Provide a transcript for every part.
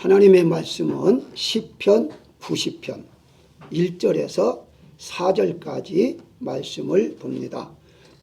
하나님의 말씀은 시편 90편 1절에서 4절까지 말씀을 봅니다.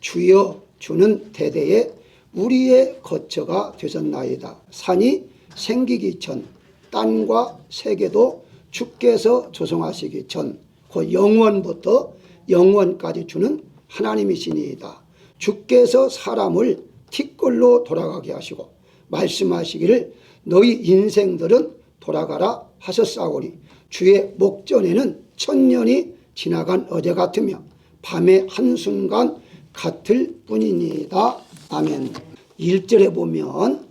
주여 주는 대대에 우리의 거처가 되셨나이다. 산이 생기기 전 땅과 세계도 주께서 조성하시기 전 그 영원부터 영원까지 주는 하나님이시니이다. 주께서 사람을 티끌로 돌아가게 하시고 말씀하시기를 너희 인생들은 돌아가라 하셨사오니 주의 목전에는 천년이 지나간 어제 같으며 밤의 한순간 같을 뿐이니이다. 아멘. 1절에 보면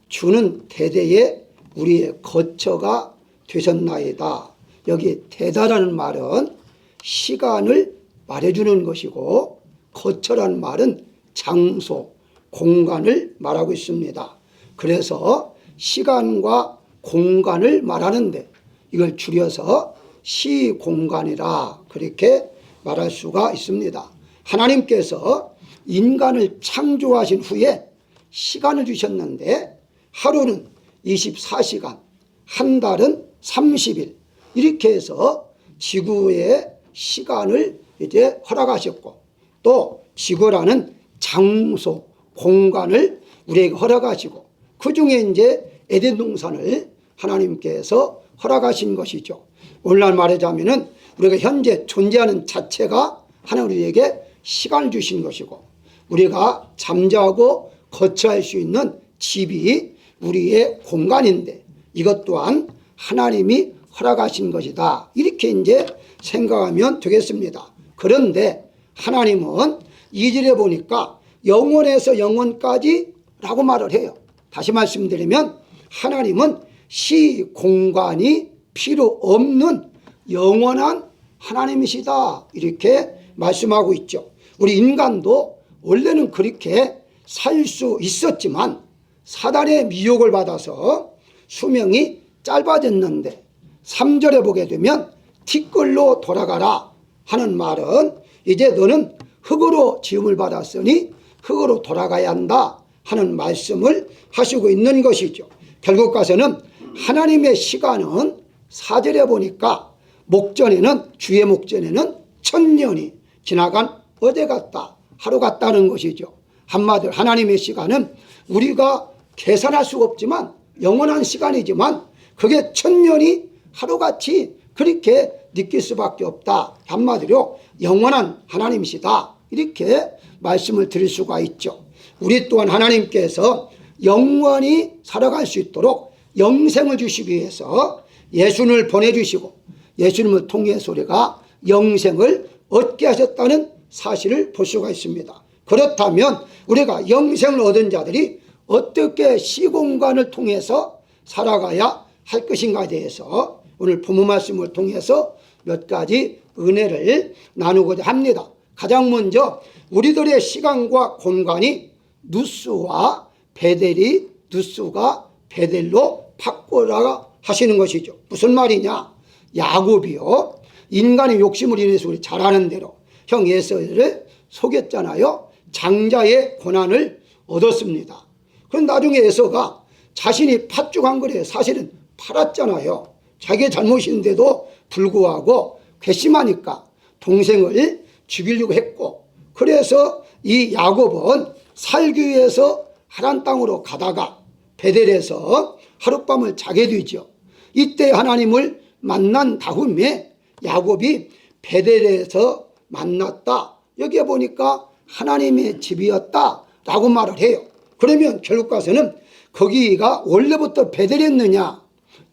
주는 대대에 우리의 거처가 되셨나이다. 여기 대다라는 말은 시간을 말해주는 것이고 거처라는 말은 장소, 공간을 말하고 있습니다. 그래서 시간과 공간을 말하는데 이걸 줄여서 시공간이라 그렇게 말할 수가 있습니다. 하나님께서 인간을 창조하신 후에 시간을 주셨는데 하루는 24시간, 한 달은 30일 이렇게 해서 지구의 시간을 이제 허락하셨고 또 지구라는 장소, 공간을 우리에게 허락하시고 그 중에 이제 에덴 동산을 하나님께서 허락하신 것이죠. 오늘날 말하자면은 우리가 현재 존재하는 자체가 하나님 우리에게 시간을 주신 것이고 우리가 잠자고 거처할 수 있는 집이 우리의 공간인데 이것 또한 하나님이 허락하신 것이다. 이렇게 이제 생각하면 되겠습니다. 그런데 하나님은 2절에 보니까 영원에서 영원까지 라고 말을 해요. 다시 말씀드리면 하나님은 시공간이 필요 없는 영원한 하나님이시다. 이렇게 말씀하고 있죠. 우리 인간도 원래는 그렇게 살 수 있었지만 사단의 미혹을 받아서 수명이 짧아졌는데 3절에 보게 되면 티끌로 돌아가라 하는 말은 이제 너는 흙으로 지음을 받았으니 흙으로 돌아가야 한다 하는 말씀을 하시고 있는 것이죠. 결국 가서는 하나님의 시간은 4절에 보니까 목전에는 주의 목전에는 천년이 지나간 어제 같다 하루 같다는 것이죠. 한마디로 하나님의 시간은 우리가 계산할 수가 없지만 영원한 시간이지만 그게 천년이 하루같이 그렇게 느낄 수밖에 없다. 한마디로 영원한 하나님이시다. 이렇게 말씀을 드릴 수가 있죠. 우리 또한 하나님께서 영원히 살아갈 수 있도록 영생을 주시기 위해서 예수님을 보내주시고 예수님을 통해서 우리가 영생을 얻게 하셨다는 사실을 볼 수가 있습니다. 그렇다면 우리가 영생을 얻은 자들이 어떻게 시공간을 통해서 살아가야 할 것인가에 대해서 오늘 부모 말씀을 통해서 몇 가지 은혜를 나누고자 합니다. 가장 먼저 우리들의 시간과 공간이 누수와 베델이 누수가 베델로 바꾸라 하시는 것이죠. 무슨 말이냐? 야곱이요 인간의 욕심을 인해서 우리 잘 아는 대로 형 에서를 속였잖아요. 장자의 고난을 얻었습니다. 그럼 나중에 에서가 자신이 팥죽한 거래 사실은 팔았잖아요. 자기의 잘못인데도 불구하고 괘씸하니까 동생을 죽이려고 했고 그래서 이 야곱은 살기 위해서 하란 땅으로 가다가 베델에서 하룻밤을 자게 되죠. 이때 하나님을 만난 다음에 야곱이 베델에서 만났다. 여기에 보니까 하나님의 집이었다라고 말을 해요. 그러면 결국 가서는 거기가 원래부터 베델이었느냐?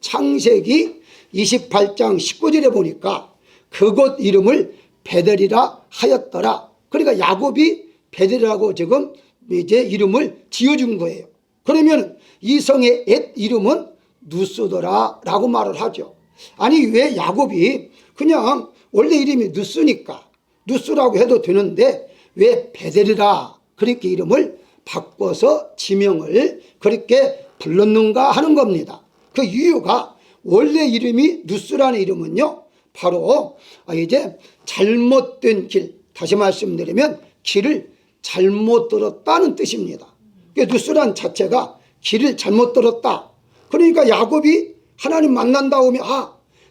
창세기 28장 19절에 보니까 그곳 이름을 베델이라 하였더라. 그러니까 야곱이 베델이라고 지금 이제 이름을 지어준 거예요. 그러면 이 성의 옛 이름은 누스더라 라고 말을 하죠. 아니 왜 야곱이 그냥 원래 이름이 누스니까 누스라고 해도 되는데 왜 베델이라 그렇게 이름을 바꿔서 지명을 그렇게 불렀는가 하는 겁니다. 그 이유가 원래 이름이 누스라는 이름은요 바로 이제 잘못된 길, 다시 말씀드리면 길을 잘못 들었다는 뜻입니다. 누스란 자체가 길을 잘못 들었다. 그러니까 야곱이 하나님 만난 다음에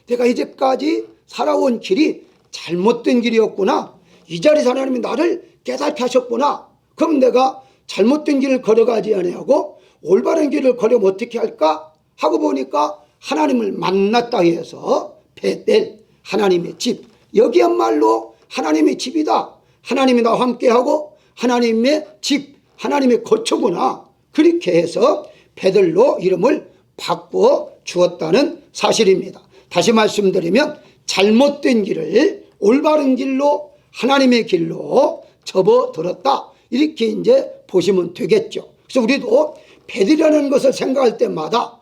내가 이제까지 살아온 길이 잘못된 길이었구나. 이 자리에서 하나님이 나를 깨닫게 하셨구나. 그럼 내가 잘못된 길을 걸어가지 아니하고 올바른 길을 걸으면 어떻게 할까 하고 보니까 하나님을 만났다 해서 베델, 하나님의 집, 여기야말로 하나님의 집이다. 하나님이 나와 함께하고 하나님의 집, 하나님의 거처구나. 그렇게 해서 베들로 이름을 바꾸어 주었다는 사실입니다. 다시 말씀드리면 잘못된 길을 올바른 길로 하나님의 길로 접어들었다. 이렇게 이제 보시면 되겠죠. 그래서 우리도 베들이라는 것을 생각할 때마다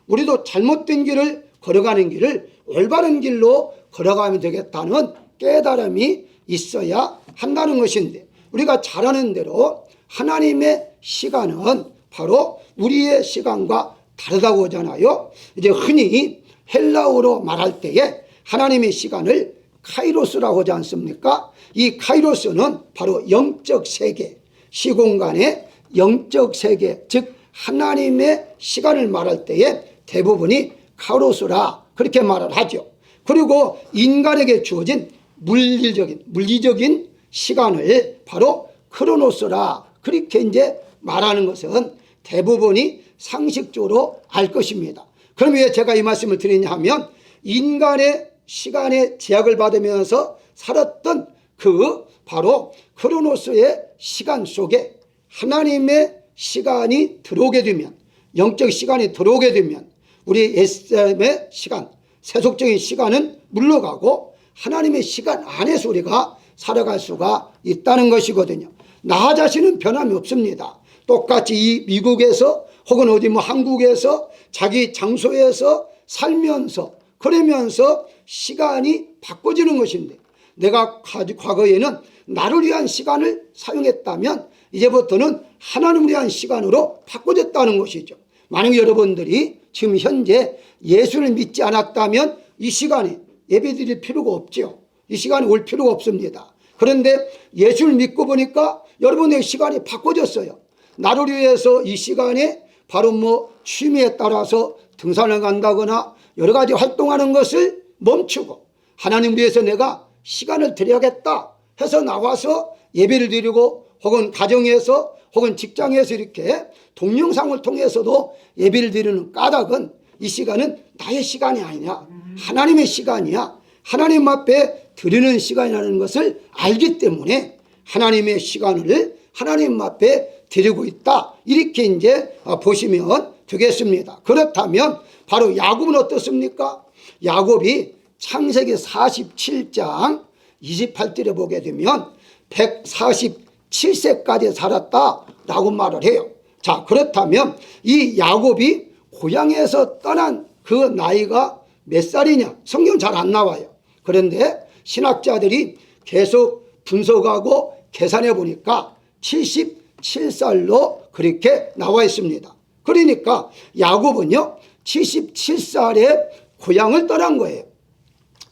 우리도 잘못된 길을 걸어가는 길을 올바른 길로 걸어가면 되겠다는 깨달음이 있어야 한다는 것인데, 우리가 잘 아는 대로 하나님의 시간은 바로 우리의 시간과 다르다고 하잖아요. 이제 흔히 헬라어로 말할 때에 하나님의 시간을 카이로스라고 하지 않습니까? 이 카이로스는 바로 영적 세계, 시공간의 영적 세계, 즉 하나님의 시간을 말할 때에 대부분이 카이로스라 그렇게 말을 하죠. 그리고 인간에게 주어진 물리적인 시간을 바로 크로노스라 그렇게 이제 말하는 것은 대부분이 상식적으로 알 것입니다. 그럼 왜 제가 이 말씀을 드리냐 하면, 인간의 시간에 제약을 받으면서 살았던 그 바로 크로노스의 시간 속에 하나님의 시간이 들어오게 되면, 영적 시간이 들어오게 되면 우리 SM의 시간, 세속적인 시간은 물러가고 하나님의 시간 안에서 우리가 살아갈 수가 있다는 것이거든요. 나 자신은 변함이 없습니다. 똑같이 이 미국에서 혹은 어디 한국에서 자기 장소에서 살면서 그러면서 시간이 바꿔지는 것인데, 내가 과거에는 나를 위한 시간을 사용했다면 이제부터는 하나님을 위한 시간으로 바꿔졌다는 것이죠. 만약 여러분들이 지금 현재 예수를 믿지 않았다면 이 시간에 예배 드릴 필요가 없죠. 이 시간에 올 필요가 없습니다. 그런데 예수를 믿고 보니까 여러분의 시간이 바꿔졌어요. 나를 위해서 이 시간에 바로 취미에 따라서 등산을 간다거나 여러 가지 활동하는 것을 멈추고 하나님 위해서 내가 시간을 드려야겠다 해서 나와서 예배를 드리고, 혹은 가정에서 혹은 직장에서 이렇게 동영상을 통해서도 예배를 드리는 까닭은, 이 시간은 나의 시간이 아니냐, 하나님의 시간이야, 하나님 앞에 드리는 시간이라는 것을 알기 때문에 하나님의 시간을 하나님 앞에 드리고 있다. 이렇게 이제 보시면 되겠습니다. 그렇다면 바로 야곱은 어떻습니까? 야곱이 창세기 47장 28절에 보게 되면 147세까지 살았다라고 말을 해요. 자, 그렇다면 이 야곱이 고향에서 떠난 그 나이가 몇 살이냐? 성경 잘 안 나와요. 그런데 신학자들이 계속 분석하고 계산해 보니까 77살로 그렇게 나와 있습니다. 그러니까 야곱은요 77살에 고향을 떠난 거예요.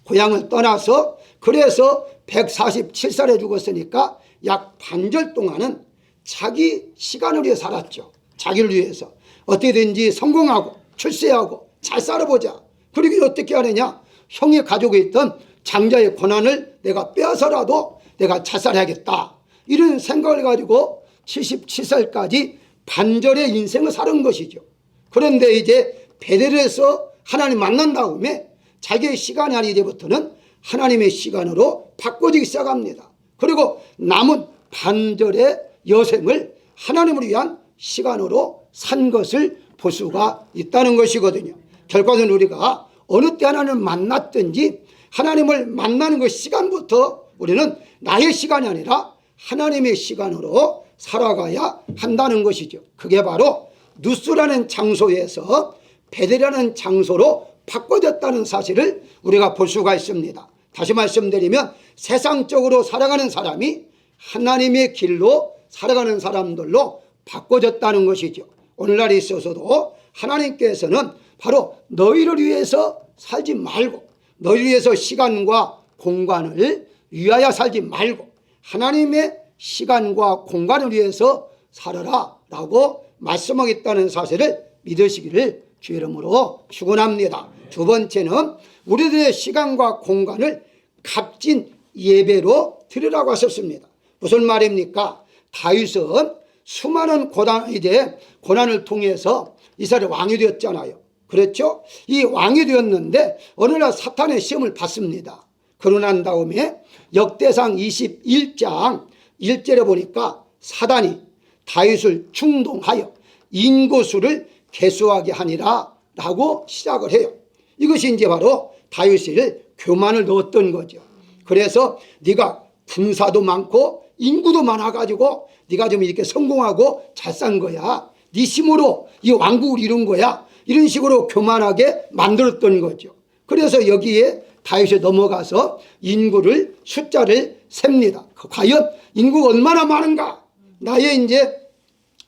고향을 떠나서 그래서 147살에 죽었으니까 약 반절 동안은 자기 시간을 위해 살았죠. 자기를 위해서 어떻게든지 성공하고 출세하고 잘 살아보자. 그리고 어떻게 하느냐, 형이 가지고 있던 장자의 권한을 내가 빼앗아라도 내가 자살해야겠다, 이런 생각을 가지고 77살까지 반절의 인생을 사는 것이죠. 그런데 이제 베델에서 하나님 만난 다음에 자기의 시간이 아닌 이제부터는 하나님의 시간으로 바꿔지기 시작합니다. 그리고 남은 반절의 여생을 하나님을 위한 시간으로 산 것을 볼 수가 있다는 것이거든요. 결과는 우리가 어느 때 하나님을 만났든지 하나님을 만나는 그 시간부터 우리는 나의 시간이 아니라 하나님의 시간으로 살아가야 한다는 것이죠. 그게 바로 누스라는 장소에서 베델이라는 장소로 바꿔졌다는 사실을 우리가 볼 수가 있습니다. 다시 말씀드리면 세상적으로 살아가는 사람이 하나님의 길로 살아가는 사람들로 바꿔졌다는 것이죠. 오늘날에 있어서도 하나님께서는 바로 너희를 위해서 살지 말고, 너희를 위해서 시간과 공간을 위하여 살지 말고 하나님의 시간과 공간을 위해서 살아라 라고 말씀하겠다는 사실을 믿으시기를 주 이름으로 축원합니다. 두 번째는 우리들의 시간과 공간을 값진 예배로 드리라고 하셨습니다. 무슨 말입니까? 다윗은 수많은 고난을 통해서 이스라엘 왕이 되었잖아요. 그렇죠? 이 왕이 되었는데 어느 날 사탄의 시험을 받습니다. 그러고 난 다음에 역대상 21장 1절에 보니까 사단이 다윗을 충동하여 인구수를 개수하게 하니라 라고 시작을 해요. 이것이 이제 바로 다윗을 교만을 넣었던 거죠. 그래서 네가 군사도 많고 인구도 많아가지고 네가 좀 이렇게 성공하고 잘 산 거야. 네 힘으로 이 왕국을 이룬 거야. 이런 식으로 교만하게 만들었던 거죠. 그래서 여기에 다윗이 넘어가서 인구를 숫자를 셉니다. 과연 인구가 얼마나 많은가? 나의 이제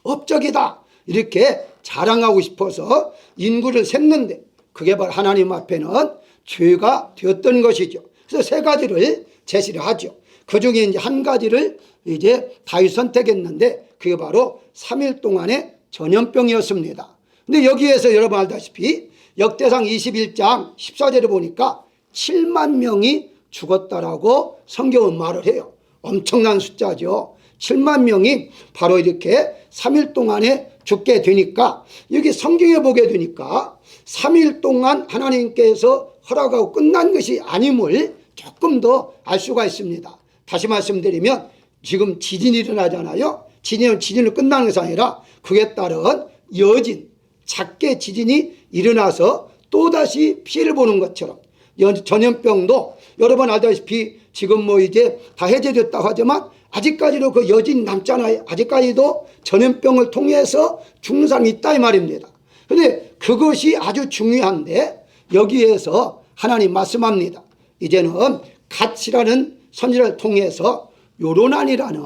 업적이다. 이렇게 자랑하고 싶어서 인구를 셌는데 그게 바로 하나님 앞에는 죄가 되었던 것이죠. 그래서 세 가지를 제시를 하죠. 그 중에 이제 한 가지를 이제 다윗 선택했는데 그게 바로 3일 동안의 전염병이었습니다. 근데 여기에서 여러분 알다시피 역대상 21장 14절에 보니까 7만 명이 죽었다라고 성경은 말을 해요. 엄청난 숫자죠. 7만 명이 바로 이렇게 3일 동안에 죽게 되니까 여기 성경에 보게 되니까 3일 동안 하나님께서 허락하고 끝난 것이 아님을 조금 더 알 수가 있습니다. 다시 말씀드리면 지금 지진이 일어나잖아요. 지진은 끝나는 것이 아니라 그에 따른 여진, 작게 지진이 일어나서 또다시 피해를 보는 것처럼 전염병도 여러분 알다시피 지금 뭐 이제 다 해제됐다고 하지만 아직까지도 그 여진이 남잖아요. 아직까지도 전염병을 통해서 죽는 사람이 있다 이 말입니다. 그런데 그것이 아주 중요한데 여기에서 하나님 말씀합니다. 이제는 갓이라는 선지자를 통해서 요로난이라는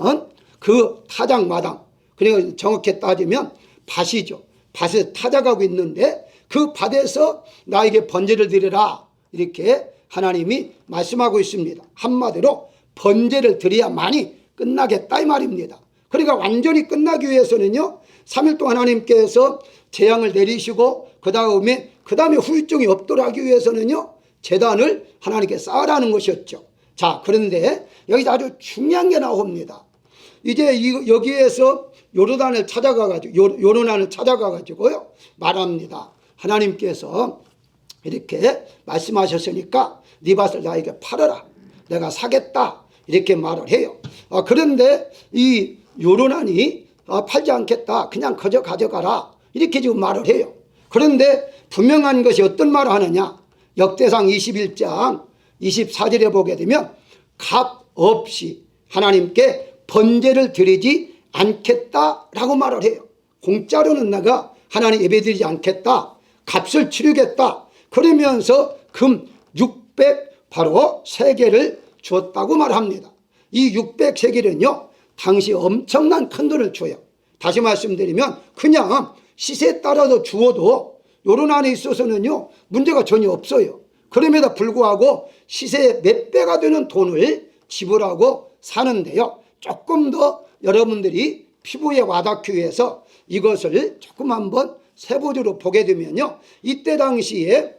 그 타작마당, 그리고 정확히 따지면 밭이죠. 밭에 타작하고 있는데 그 밭에서 나에게 번제를 드리라 이렇게 하나님이 말씀하고 있습니다. 한마디로 번제를 드려야만이 끝나겠다 이 말입니다. 그러니까 완전히 끝나기 위해서는요 3일 동안 하나님께서 재앙을 내리시고 그 다음에 후유증이 없도록 하기 위해서는요 제단을 하나님께 쌓으라는 것이었죠. 자, 그런데 여기서 아주 중요한 게 나옵니다. 이제 여기에서 요르단을 찾아가가지고 요르단을 찾아가가지고요 말합니다. 하나님께서 이렇게 말씀하셨으니까 네 밭을 나에게 팔아라. 내가 사겠다. 이렇게 말을 해요. 그런데 이 요르단이 팔지 않겠다. 그냥 그저 가져가라. 이렇게 지금 말을 해요. 그런데 분명한 것이 어떤 말을 하느냐. 역대상 21장 24절에 보게 되면 값 없이 하나님께 번제를 드리지 않겠다라고 말을 해요. 공짜로는 내가 하나님 예배드리지 않겠다. 값을 치르겠다. 그러면서 금 600 바로 세겔을 주었다고 말합니다. 이 600세겔은요 당시 엄청난 큰 돈을 줘요. 다시 말씀드리면 그냥 시세에 따라서 주어도 요런 안에 있어서는요 문제가 전혀 없어요. 그럼에도 불구하고 시세의 몇 배가 되는 돈을 지불하고 사는데요 조금 더 여러분들이 피부에 와닿기 위해서 이것을 조금 한번 세부적으로 보게 되면요 이때 당시에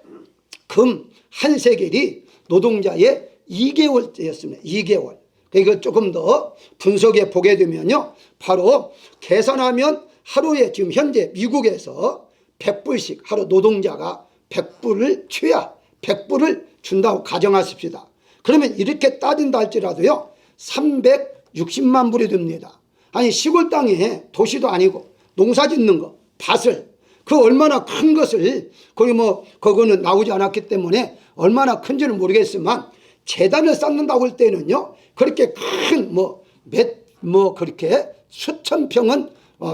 금 한 세겔이 노동자의 2개월째였습니다. 2개월. 이걸 조금 더 분석해 보게 되면요 바로 계산하면 하루에 지금 현재 미국에서 100불씩 하루 노동자가 100불을 취하 100불을 준다고 가정하십시다. 그러면 이렇게 따진다 할지라도요 360만 불이 됩니다. 아니 시골 땅에 도시도 아니고 농사 짓는 거 밭을 그 얼마나 큰 것을 거기 뭐 그거는 나오지 않았기 때문에 얼마나 큰지는 모르겠지만 재단을 쌓는다고 할 때는요 그렇게 큰 그렇게 수천 평은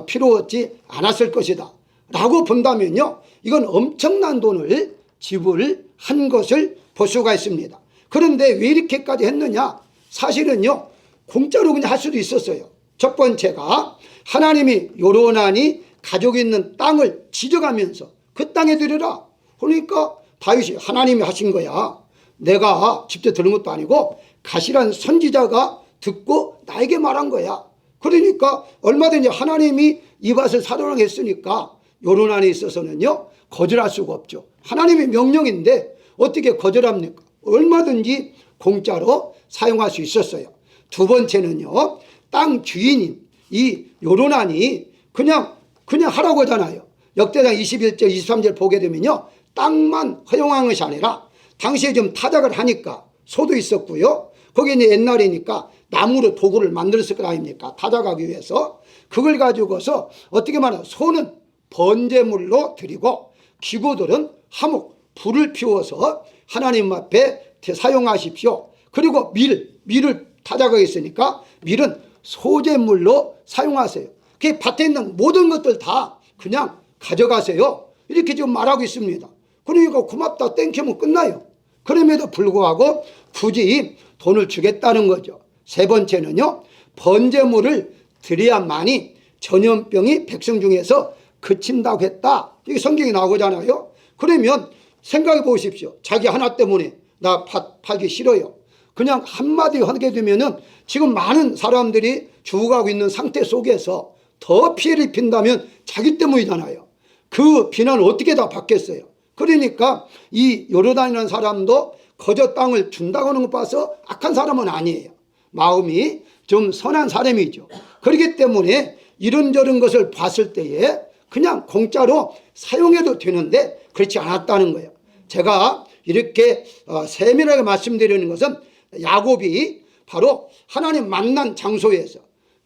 필요 없지 않았을 것이다 라고 본다면요 이건 엄청난 돈을 지불한 것을 볼 수가 있습니다. 그런데 왜 이렇게까지 했느냐. 사실은요 공짜로 그냥 할 수도 있었어요. 첫 번째가 하나님이 요로난이 가지고 있는 땅을 지져가면서 그 땅에 드려라. 그러니까 다윗이 하나님이 하신 거야. 내가 직접 들은 것도 아니고 갓이라는 선지자가 듣고 나에게 말한 거야. 그러니까 얼마든지 하나님이 이 밭을 사도록 했으니까 요론안에 있어서는요 거절할 수가 없죠. 하나님의 명령인데 어떻게 거절합니까? 얼마든지 공짜로 사용할 수 있었어요. 두 번째는요, 땅 주인인 이 요론안이 그냥 하라고 하잖아요. 역대상 21절 23절 보게 되면요, 땅만 허용한 것이 아니라 당시에 좀 타작을 하니까 소도 있었고요, 거기 이제 옛날이니까 나무로 도구를 만들었을 거 아닙니까? 타작하기 위해서. 그걸 가지고서 어떻게 말하면 소는 번제물로 드리고 기구들은 화목, 불을 피워서 하나님 앞에 사용하십시오. 그리고 밀을 타작하겠으니까 밀은 소재물로 사용하세요. 그 밭에 있는 모든 것들 다 그냥 가져가세요. 이렇게 지금 말하고 있습니다. 그러니까 고맙다 땡큐면 끝나요. 그럼에도 불구하고 굳이 돈을 주겠다는 거죠. 세 번째는요, 번제물을 드려야만이 전염병이 백성 중에서 그친다고 했다. 이게 성경에 나오잖아요. 그러면 생각해 보십시오. 자기 하나 때문에 나 밭 팔기 싫어요. 그냥 한마디 하게 되면은 지금 많은 사람들이 죽어가고 있는 상태 속에서 더 피해를 입힌다면 자기 때문이잖아요. 그 비난을 어떻게 다 받겠어요. 그러니까 이 요르단이라는 사람도 거저 땅을 준다고 하는 것 봐서 악한 사람은 아니에요. 마음이 좀 선한 사람이죠. 그렇기 때문에 이런저런 것을 봤을 때에 그냥 공짜로 사용해도 되는데 그렇지 않았다는 거예요. 제가 이렇게 세밀하게 말씀드리는 것은 야곱이 바로 하나님 만난 장소에서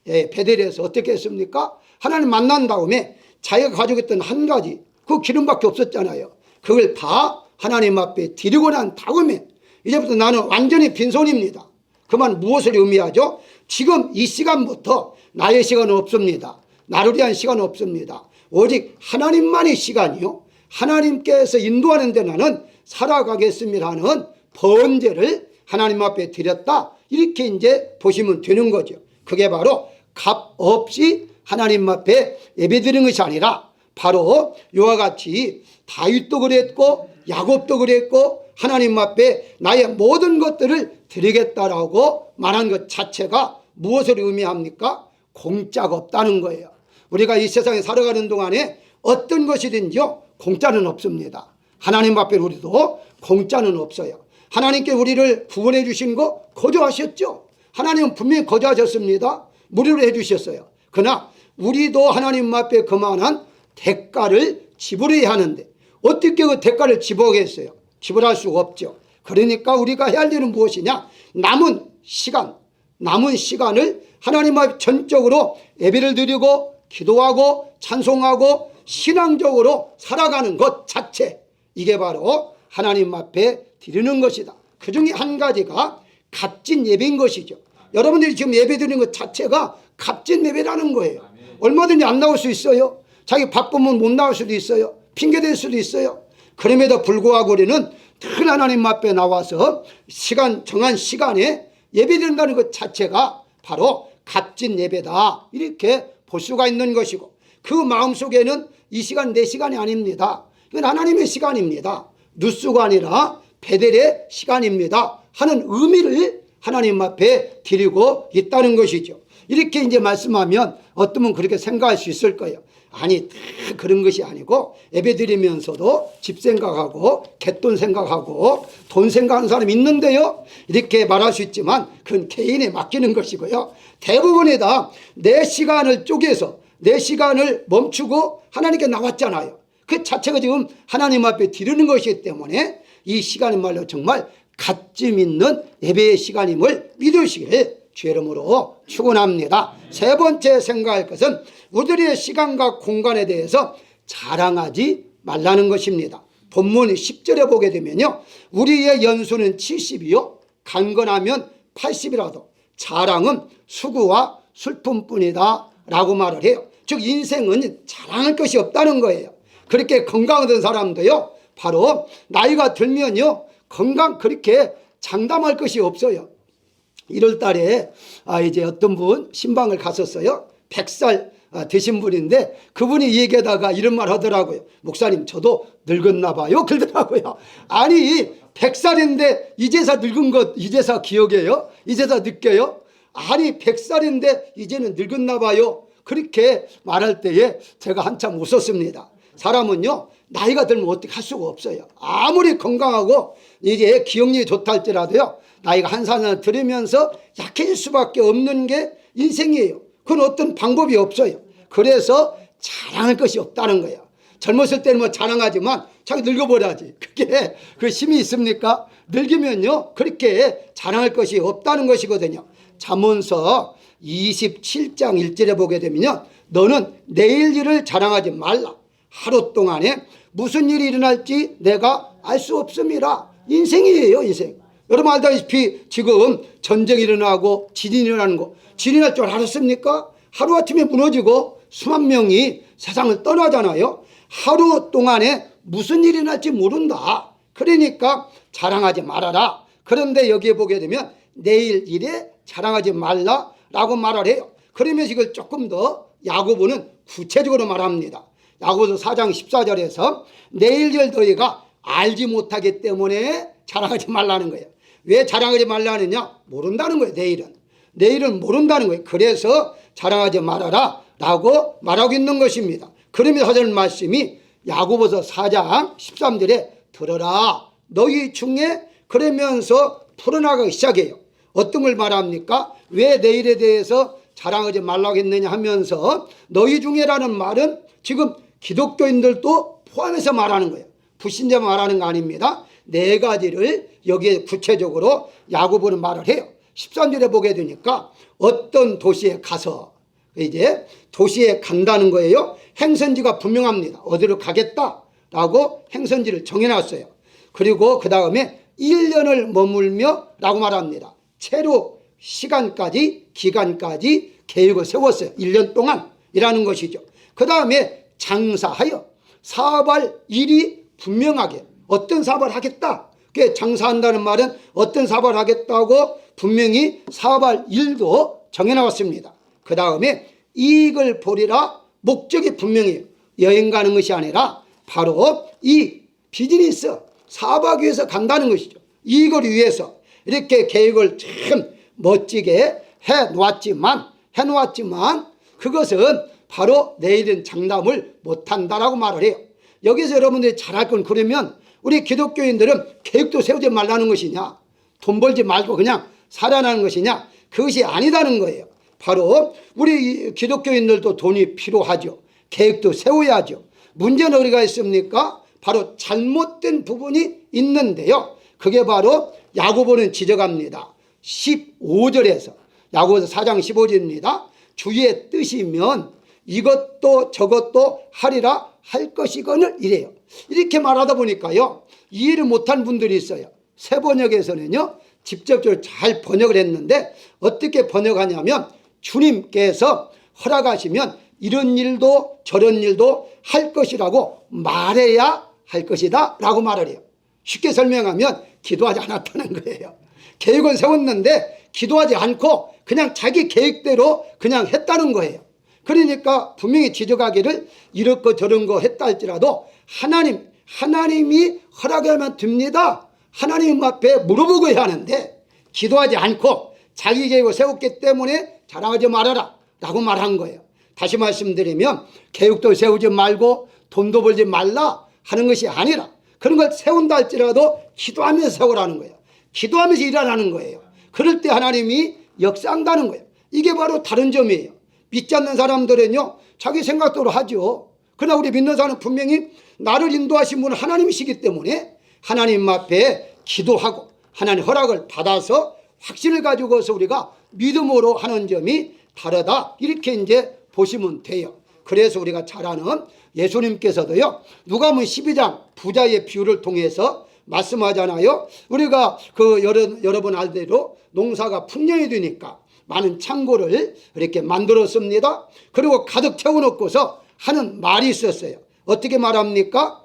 베델에서 어떻게 했습니까? 하나님 만난 다음에 자기가 가지고 있던 한 가지 그 기름밖에 없었잖아요. 그걸 다 하나님 앞에 드리고 난 다음에 이제부터 나는 완전히 빈손입니다. 그만 무엇을 의미하죠? 지금 이 시간부터 나의 시간은 없습니다. 나를 위한 시간은 없습니다. 오직 하나님만의 시간이요, 하나님께서 인도하는 데 나는 살아가겠습니다 하는 번제를 하나님 앞에 드렸다. 이렇게 이제 보시면 되는 거죠. 그게 바로 값 없이 하나님 앞에 예배드리는 것이 아니라 바로 이와 같이 다윗도 그랬고 야곱도 그랬고 하나님 앞에 나의 모든 것들을 드리겠다라고 말한 것 자체가 무엇을 의미합니까? 공짜가 없다는 거예요. 우리가 이 세상에 살아가는 동안에 어떤 것이든지요, 공짜는 없습니다. 하나님 앞에 우리도 공짜는 없어요. 하나님께 우리를 구원해 주신 거 거저하셨죠. 하나님은 분명히 거저하셨습니다. 무료로 해 주셨어요. 그러나 우리도 하나님 앞에 그만한 대가를 지불해야 하는데 어떻게 그 대가를 지불하겠어요? 지불할 수가 없죠. 그러니까 우리가 해야 할 일은 무엇이냐? 남은 시간을 하나님 앞에 전적으로 예배를 드리고 기도하고 찬송하고 신앙적으로 살아가는 것 자체, 이게 바로 하나님 앞에 드리는 것이다. 그 중에 한 가지가 값진 예배인 것이죠. 여러분들이 지금 예배 드리는 것 자체가 값진 예배라는 거예요. 얼마든지 안 나올 수 있어요. 자기 바쁘면 못 나올 수도 있어요. 핑계 댈 수도 있어요. 그럼에도 불구하고 우리는 늘 하나님 앞에 나와서 정한 시간에 예배 드린다는 것 자체가 바로 값진 예배다. 이렇게 볼 수가 있는 것이고, 그 마음속에는 이 시간 내 시간이 아닙니다. 이건 하나님의 시간입니다. 누수가 아니라 베델의 시간입니다 하는 의미를 하나님 앞에 드리고 있다는 것이죠. 이렇게 이제 말씀하면 어떤 분은 그렇게 생각할 수 있을 거예요. 아니, 다 그런 것이 아니고 예배 드리면서도 집 생각하고 갯돈 생각하고 돈 생각하는 사람이 있는데요, 이렇게 말할 수 있지만 그건 개인에 맡기는 것이고요. 대부분이 다 내 시간을 쪼개서 내 시간을 멈추고 하나님께 나왔잖아요. 그 자체가 지금 하나님 앞에 드리는 것이기 때문에 이 시간은 말로 정말 가치 있는 예배의 시간임을 믿으시길 주의 이름으로 축원합니다. 세 번째 생각할 것은 우리의 시간과 공간에 대해서 자랑하지 말라는 것입니다. 본문 10절에 보게 되면요, 우리의 연수는 70이요 강건하면 80이라도 자랑은 수고와 슬픔뿐이다 라고 말을 해요. 즉 인생은 자랑할 것이 없다는 거예요. 그렇게 건강하던 사람도요, 바로 나이가 들면요 건강 그렇게 장담할 것이 없어요. 1월 달에 이제 어떤 분 신방을 갔었어요. 100살 되신 분인데 그분이 얘기하다가 이런 말 하더라고요. 목사님, 저도 늙었나 봐요 그러더라고요. 아니, 100살인데 이제서 늙은 것 이제서 기억해요? 이제서 느껴요? 아니, 100살인데 이제는 늙었나 봐요. 그렇게 말할 때에 제가 한참 웃었습니다. 사람은요 나이가 들면 어떻게 할 수가 없어요. 아무리 건강하고 이제 기억력이 좋다 할지라도요 나이가 한 살 한 살 들으면서 약해질 수밖에 없는 게 인생이에요. 그건 어떤 방법이 없어요. 그래서 자랑할 것이 없다는 거예요. 젊었을 때는 뭐 자랑하지만 자기 늙어버려야지. 그게 그 힘이 있습니까? 늙으면요 그렇게 자랑할 것이 없다는 것이거든요. 잠언서 27장 1절에 보게 되면요 너는 내일 일을 자랑하지 말라. 하루 동안에 무슨 일이 일어날지 내가 알 수 없음이라. 인생이에요 인생. 여러분 알다시피 지금 전쟁이 일어나고 지진이 일어나는 거 지진이 날 줄 알았습니까? 하루아침에 무너지고 수만 명이 세상을 떠나잖아요. 하루 동안에 무슨 일이 날지 모른다. 그러니까 자랑하지 말아라. 그런데 여기에 보게 되면 내일 일에 자랑하지 말라라고 말을 해요. 그러면서 이걸 조금 더 야고보는 구체적으로 말합니다. 야고보서 4장 14절에서 내일 일 너희가 알지 못하기 때문에 자랑하지 말라는 거예요. 왜 자랑하지 말라느냐? 모른다는 거예요. 내일은 모른다는 거예요. 그래서 자랑하지 말아라 라고 말하고 있는 것입니다. 그러면서 하는 말씀이 야고보서 4장 13절에 들어라 너희 중에 그러면서 풀어나가기 시작해요. 어떤 걸 말합니까? 왜 내일에 대해서 자랑하지 말라고 했느냐 하면서 너희 중에라는 말은 지금 기독교인들도 포함해서 말하는 거예요. 불신자 말하는 거 아닙니다. 네 가지를 여기에 구체적으로 야고보는 말을 해요. 13절에 보게 되니까 어떤 도시에 가서 이제 도시에 간다는 거예요. 행선지가 분명합니다. 어디로 가겠다라고 행선지를 정해놨어요. 그리고 그 다음에 1년을 머물며 라고 말합니다. 채로 기간까지 계획을 세웠어요. 1년 동안이라는 것이죠. 그 다음에 장사하여 사업할 일이 분명하게 어떤 사업을 하겠다. 그게 장사한다는 말은 어떤 사업을 하겠다고 분명히 사업할 일도 정해나왔습니다. 그 다음에 이익을 보리라. 목적이 분명해요. 여행 가는 것이 아니라 바로 이 비즈니스 사업하기 위해서 간다는 것이죠. 이익을 위해서 이렇게 계획을 참 멋지게 해놓았지만 그것은 바로 내일은 장담을 못한다라고 말을 해요. 여기서 여러분들이 잘할 건 그러면 우리 기독교인들은 계획도 세우지 말라는 것이냐, 돈 벌지 말고 그냥 살아나는 것이냐, 그것이 아니다는 거예요. 바로 우리 기독교인들도 돈이 필요하죠. 계획도 세워야죠. 문제는 어디가 있습니까? 바로 잘못된 부분이 있는데요. 그게 바로 야고보는 지적합니다. 15절에서 야고보서 4장 15절입니다. 주의 뜻이면 이것도 저것도 하리라 할 것이거늘 이래요. 이렇게 말하다 보니까요 이해를 못한 분들이 있어요. 새 번역에서는요 직접적으로 잘 번역을 했는데 어떻게 번역하냐면 주님께서 허락하시면 이런 일도 저런 일도 할 것이라고 말해야 할 것이다 라고 말을 해요. 쉽게 설명하면 기도하지 않았다는 거예요. 계획은 세웠는데 기도하지 않고 그냥 자기 계획대로 그냥 했다는 거예요. 그러니까 분명히 지적하기를 이런 거 저런 거 했다 할지라도 하나님이 허락하면 됩니다. 하나님 앞에 물어보고 해야 하는데 기도하지 않고 자기 계획을 세웠기 때문에 자랑하지 말아라 라고 말한 거예요. 다시 말씀드리면 계획도 세우지 말고 돈도 벌지 말라 하는 것이 아니라 그런 걸 세운다 할지라도 기도하면서 세우라는 거예요. 기도하면서 일하라는 거예요. 그럴 때 하나님이 역사한다는 거예요. 이게 바로 다른 점이에요. 믿지 않는 사람들은요 자기 생각대로 하죠. 그러나 우리 믿는 사람은 분명히 나를 인도하신 분은 하나님이시기 때문에 하나님 앞에 기도하고 하나님 허락을 받아서 확신을 가지고서 우리가 믿음으로 하는 점이 다르다 이렇게 이제 보시면 돼요. 그래서 우리가 잘 아는 예수님께서도요 누가복음 12장 부자의 비유를 통해서 말씀하잖아요. 우리가 그 여러분 알대로 농사가 풍년이 되니까 많은 창고를 이렇게 만들었습니다. 그리고 가득 채워놓고서 하는 말이 있었어요. 어떻게 말합니까?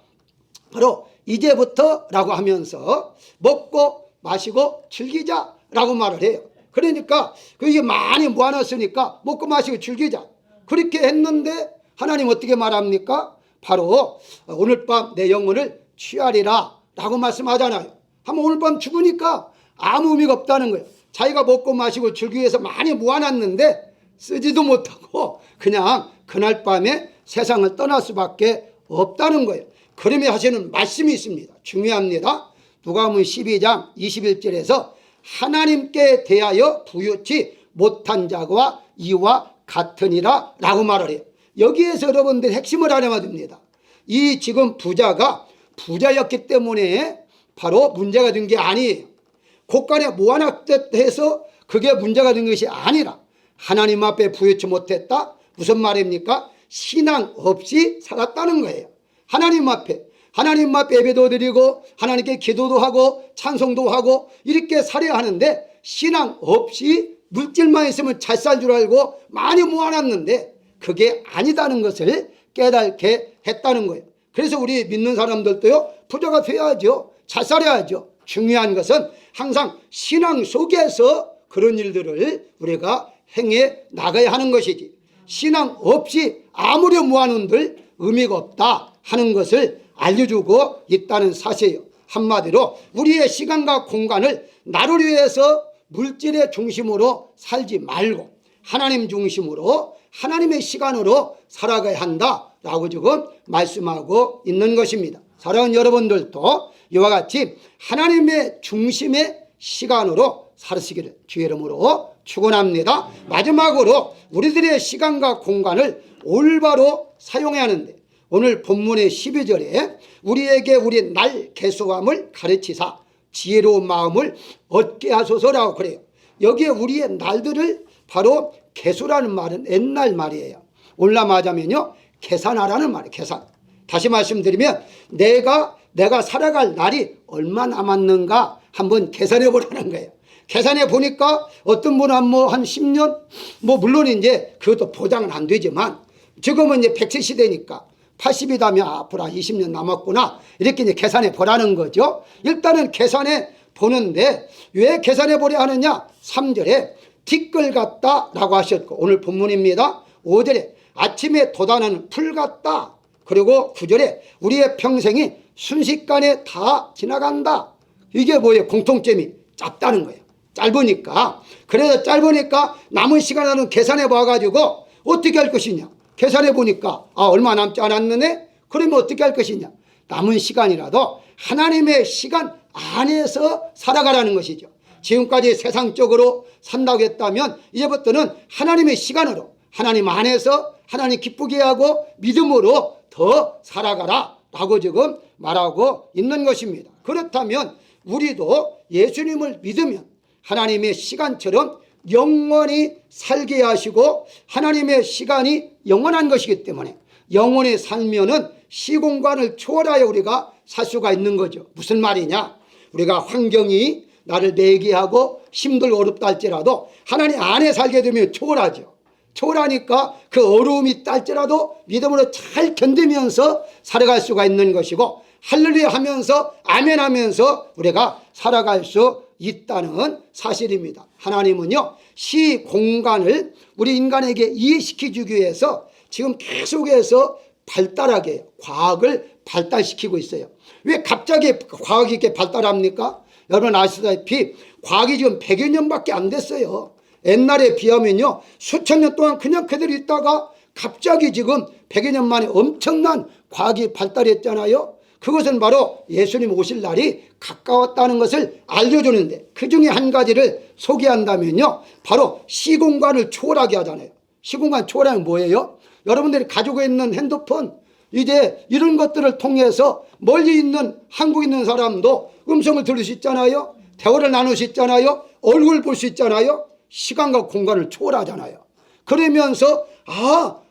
바로 이제부터 라고 하면서 먹고 마시고 즐기자 라고 말을 해요. 그러니까 그게 많이 모아놨으니까 먹고 마시고 즐기자 그렇게 했는데 하나님 어떻게 말합니까? 바로 오늘 밤 내 영혼을 취하리라 라고 말씀하잖아요. 하면 오늘 밤 죽으니까 아무 의미가 없다는 거예요. 자기가 먹고 마시고 즐기기 위해서 많이 모아놨는데 쓰지도 못하고 그냥 그날 밤에 세상을 떠날 수밖에 없다는 거예요. 그러면 하시는 말씀이 있습니다. 중요합니다. 누가복음 12장 21절에서 하나님께 대하여 부유치 못한 자와 이와 같으니라 라고 말을 해요. 여기에서 여러분들 핵심을 알아야 됩니다. 이 지금 부자가 부자였기 때문에 바로 문제가 된 게 아니에요. 곳간에 모아놨듯해서 그게 문제가 된 것이 아니라 하나님 앞에 부유치 못했다. 무슨 말입니까? 신앙 없이 살았다는 거예요. 하나님 앞에 예배도 드리고 하나님께 기도도 하고 찬송도 하고 이렇게 살아야 하는데 신앙 없이 물질만 있으면 잘 살 줄 알고 많이 모아놨는데 그게 아니다는 것을 깨닫게 했다는 거예요. 그래서 우리 믿는 사람들도요, 부자가 되어야죠. 잘 살아야죠. 중요한 것은 항상 신앙 속에서 그런 일들을 우리가 행해 나가야 하는 것이지, 신앙 없이 아무리 모아놓은들 의미가 없다 하는 것을 알려주고 있다는 사실이에요. 한마디로 우리의 시간과 공간을 나를 위해서 물질의 중심으로 살지 말고 하나님 중심으로 하나님의 시간으로 살아가야 한다라고 지금 말씀하고 있는 것입니다. 사랑하는 여러분들도 이와 같이 하나님의 중심의 시간으로 살으시기를 주의 이름으로 축원합니다. 마지막으로 우리들의 시간과 공간을 올바로 사용해야 하는데 오늘 본문의 12절에 우리에게 우리 날 계수함을 가르치사 지혜로운 마음을 얻게 하소서라고 그래요. 여기에 우리의 날들을 바로 계수라는 말은 옛날 말이에요. 올라마자면요, 계산하라는 말이에요. 계산. 다시 말씀드리면 내가 살아갈 날이 얼마 남았는가 한번 계산해 보라는 거예요. 계산해 보니까 어떤 분은 한 10년, 물론 이제 그것도 보장은 안 되지만 지금은 이제 100세 시대니까 80이다면 앞으로 20년 남았구나 이렇게 이제 계산해 보라는 거죠. 일단은 계산해 보는데 왜 계산해 보려 하느냐? 3절에 티끌 같다 라고 하셨고, 오늘 본문입니다. 5절에 아침에 돋아나는 풀 같다, 그리고 9절에 우리의 평생이 순식간에 다 지나간다. 이게 뭐예요? 공통점이 짧다는 거예요. 짧으니까. 그래서 짧으니까 남은 시간을 계산해 봐가지고 어떻게 할 것이냐? 계산해 보니까 얼마 남지 않았느네? 그러면 어떻게 할 것이냐? 남은 시간이라도 하나님의 시간 안에서 살아가라는 것이죠. 지금까지 세상적으로 산다고 했다면 이제부터는 하나님의 시간으로 하나님 안에서 하나님 기쁘게 하고 믿음으로 더 살아가라 라고 지금 말하고 있는 것입니다. 그렇다면 우리도 예수님을 믿으면 하나님의 시간처럼 영원히 살게 하시고 하나님의 시간이 영원한 것이기 때문에 영원히 살면은 시공간을 초월하여 우리가 살 수가 있는 거죠. 무슨 말이냐? 우리가 환경이 나를 매개하고 힘들고 어렵다 할지라도 하나님 안에 살게 되면 초월하죠. 초월하니까 그 어려움이 있다 할지라도 믿음으로 잘 견디면서 살아갈 수가 있는 것이고, 할렐루야 하면서 아멘 하면서 우리가 살아갈 수 있다는 사실입니다. 하나님은요, 시공간을 우리 인간에게 이해시켜주기 위해서 지금 계속해서 발달하게 해요. 과학을 발달시키고 있어요. 왜 갑자기 과학이 이렇게 발달합니까? 여러분 아시다시피 과학이 지금 100여 년밖에 안 됐어요. 옛날에 비하면요, 수천 년 동안 그냥 그대로 있다가 갑자기 지금 100여 년 만에 엄청난 과학이 발달했잖아요. 그것은 바로 예수님 오실 날이 가까웠다는 것을 알려주는데, 그 중에 한 가지를 소개한다면요, 바로 시공간을 초월하게 하잖아요. 시공간 초월하면 뭐예요? 여러분들이 가지고 있는 핸드폰, 이제 이런 것들을 통해서 멀리 있는 한국에 있는 사람도 음성을 들을 수 있잖아요. 대화를 나눌 수 있잖아요. 얼굴 볼 수 있잖아요. 시간과 공간을 초월하잖아요. 그러면서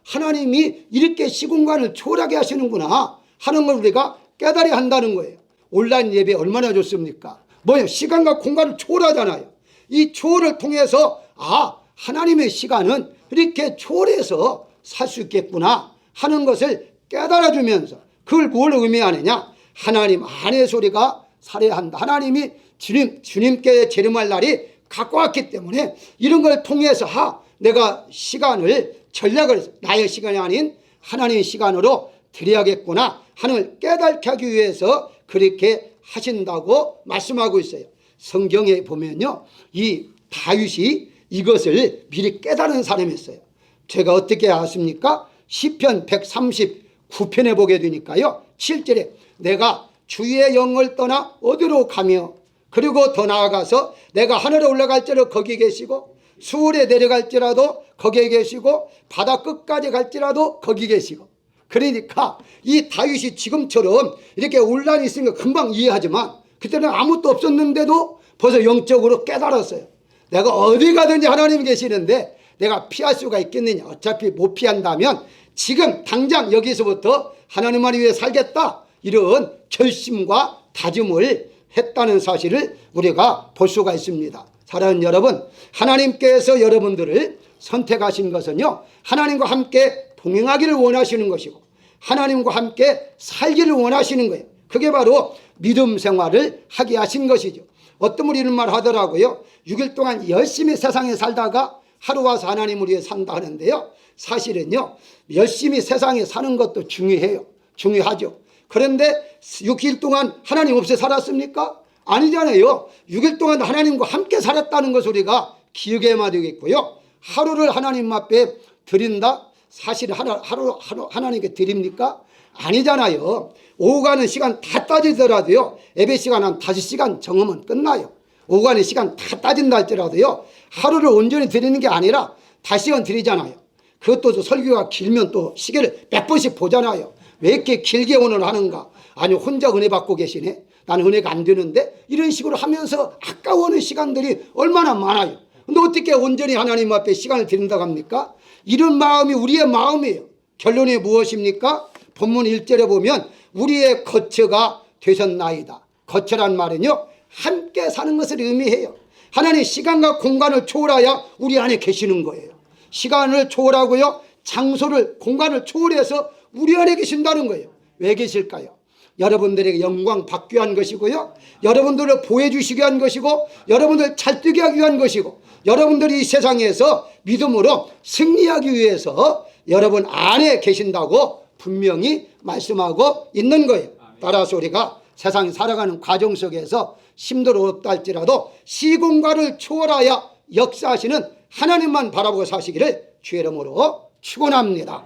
하나님이 이렇게 시공간을 초월하게 하시는구나 하는 걸 우리가 깨달아야 한다는 거예요. 온라인 예배 얼마나 좋습니까? 뭐예요? 시간과 공간을 초월하잖아요. 이 초월을 통해서 하나님의 시간은 이렇게 초월해서 살 수 있겠구나 하는 것을 깨달아주면서, 그걸 뭘 의미하느냐? 하나님 안에서 우리가 살아야 한다. 하나님이 주님께 재림할 날이 가까웠기 때문에 이런 걸 통해서 내가 시간을 전략을 해서 나의 시간이 아닌 하나님의 시간으로 드려야겠구나 하는 걸 깨닫게 하기 위해서 그렇게 하신다고 말씀하고 있어요. 성경에 보면요, 이 다윗이 이것을 미리 깨달은 사람이었어요. 제가 어떻게 아십니까? 시편 139 9편에 보게 되니까요. 7절에 내가 주의 영을 떠나 어디로 가며 그리고 더 나아가서 내가 하늘에 올라갈지라도 거기 계시고 수월에 내려갈지라도 거기에 계시고 바다 끝까지 갈지라도 거기 계시고. 그러니까 이 다윗이 지금처럼 이렇게 혼란이 있으니까 금방 이해하지만 그때는 아무것도 없었는데도 벌써 영적으로 깨달았어요. 내가 어디 가든지 하나님이 계시는데 내가 피할 수가 있겠느냐. 어차피 못 피한다면 지금 당장 여기서부터 하나님만을 위해 살겠다, 이런 결심과 다짐을 했다는 사실을 우리가 볼 수가 있습니다. 사랑하는 여러분, 하나님께서 여러분들을 선택하신 것은요, 하나님과 함께 동행하기를 원하시는 것이고 하나님과 함께 살기를 원하시는 거예요. 그게 바로 믿음 생활을 하게 하신 것이죠. 어떤 분이 이런 말 하더라고요. 6일 동안 열심히 세상에 살다가 하루 와서 하나님을 위해 산다 하는데요, 사실은요 열심히 세상에 사는 것도 중요해요. 중요하죠. 그런데 6일 동안 하나님 없이 살았습니까? 아니잖아요. 6일 동안 하나님과 함께 살았다는 것을 우리가 기억해야 되겠고요. 하루를 하나님 앞에 드린다? 사실 하루 하나님께 드립니까? 아니잖아요. 오후 가는 시간 다 따지더라도요, 예배 시간 한 5시간 정하면 끝나요. 오후 가는 시간 다 따진다 할지라도요, 하루를 온전히 드리는 게 아니라 5시간 드리잖아요. 그것도 설교가 길면 또 시계를 몇 번씩 보잖아요. 왜 이렇게 길게 오늘 하는가? 아니, 혼자 은혜 받고 계시네. 나는 은혜가 안 되는데. 이런 식으로 하면서 아까워하는 시간들이 얼마나 많아요. 근데 어떻게 온전히 하나님 앞에 시간을 드린다고 합니까? 이런 마음이 우리의 마음이에요. 결론이 무엇입니까? 본문 1절에 보면 우리의 거처가 되셨나이다. 거처란 말은요, 함께 사는 것을 의미해요. 하나님 시간과 공간을 초월하여 우리 안에 계시는 거예요. 시간을 초월하고요, 장소를, 공간을 초월해서 우리 안에 계신다는 거예요. 왜 계실까요? 여러분들에게 영광 받기 위한 것이고요, 여러분들을 보여주시기 위한 것이고, 여러분들 잘 뛰게 하기 위한 것이고, 여러분들이 이 세상에서 믿음으로 승리하기 위해서 여러분 안에 계신다고 분명히 말씀하고 있는 거예요. 따라서 우리가 세상에 살아가는 과정 속에서 힘들었다 할지라도 시공간을 초월하여 역사하시는 하나님만 바라보고 사시기를 주의 이름으로 축원합니다.